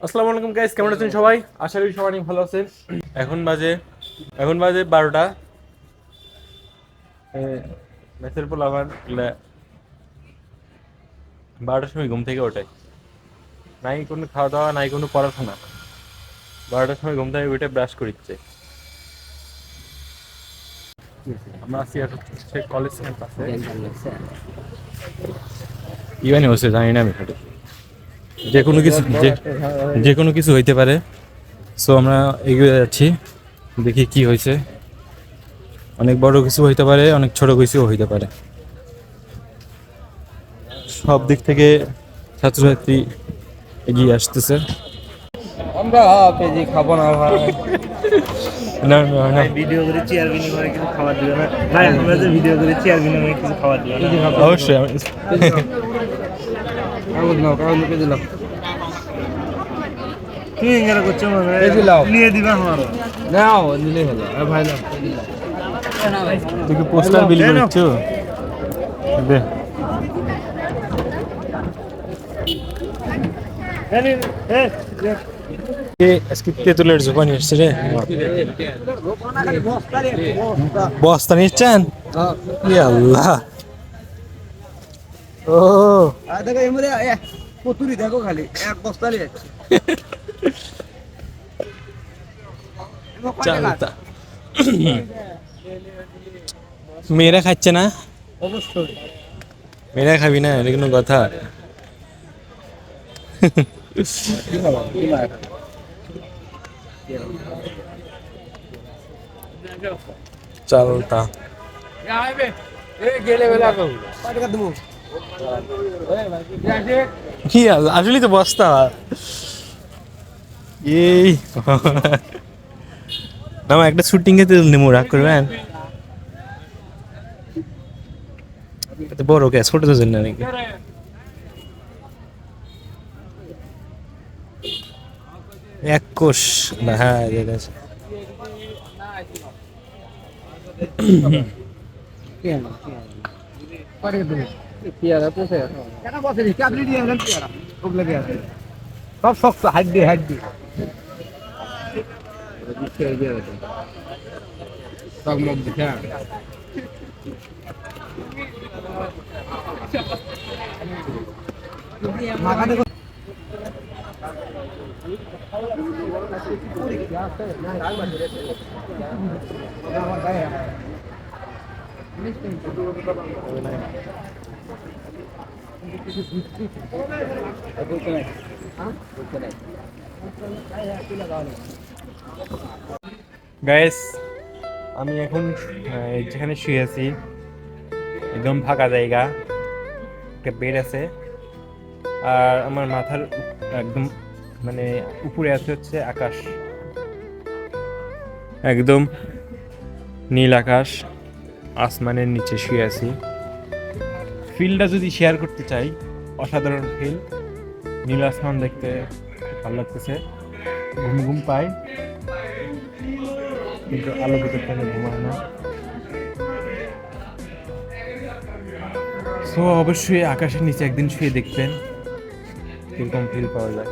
আসসালামু আলাইকুম গাইস, কেমন আছেন সবাই? আশা করি সবাই অনেক ভালো আছেন। এখন বাজে 12টা। মেসের পোলা আমার 12টার সময় ঘুম থেকে ওঠে। নাই কোনো খাওয়া দাওয়া, নাই কোনো পড়াশোনা। 12টার সময় ঘুম থেকে উঠে ব্রাশ করিচ্ছে। আমরা আছি আর হচ্ছে কলেজ ক্যাম্পাসে। ইভেন্ট হচ্ছে জানি না আমি সঠিক। যে কোনো কিছু হইতে পারে। সো আমরা এগিয়ে যাচ্ছি, দেখি কি হয়েছে। অনেক বড় কিছু হইতে পারে, অনেক ছোট কিছুও হইতে পারে। সব দিক থেকে ছাত্রছাত্রী এগিয়ে আসতেছে। আমরা পেজি খাবো না ভাই। না না না, ভিডিও করে চেয়ার বিনিময়ে কিছু খাবার দিবে না ভাই। আমরা যে ভিডিও করে চেয়ার বিনিময়ে কিছু খাবার দিবে না। অবশ্যই কাগজ নাও, কাগজ পেজি নাও। তুমি এঙ্গারা করছো মানে পেজি নাও, নিয়ে দিবা আমার নাও, নিলে হলো। আর ভাই নাও পেজি নাও। তুই কি পোস্টার বিলি করছো? দে কে আজকে তেঁতুলের জোপানি আসছে রে। বস্তা নিচ্ছেন? ইয়া আল্লাহ। ও দেখো এমরে কতুরি দেখো খালি এক বস্তা নিয়ে যাচ্ছে। চালতা। মেয়েরা খাচ্ছে না? অবশ্যই মেয়েরা খাবি না, এটা কোনো কথা? চালতা কি আসলে তো বস্তা এই না, একটা শুটিং এ তো নেমো, রাগ করবেন? এত বড় কে ছোট তো জন্য নাকি? এক কোষ না, হ্যাঁ এটা আছে। সব শক্ত হাড্ডি হাড্ডি গাইস, আমি এখন যেখানে শুয়ে আছি একদম ফাঁকা জায়গা, একটা বেড আছে, আর আমার মাথার একদম মানে উপরে আছে হচ্ছে আকাশ, একদম নীল আকাশ, আসমানের নিচে শুয়ে আছি। ফিলটা যদি শেয়ার করতে চাই, অসাধারণ ফিল। নীল আসমান দেখতে ভালো লাগতেছে, ঘুম ঘুম পায়, কিন্তু আলো ভিতর থেকে ঘুমায় না। সো অবশ্যই আকাশের নিচে একদিন শুয়ে দেখবেন কিরকম ফিল পাওয়া যায়।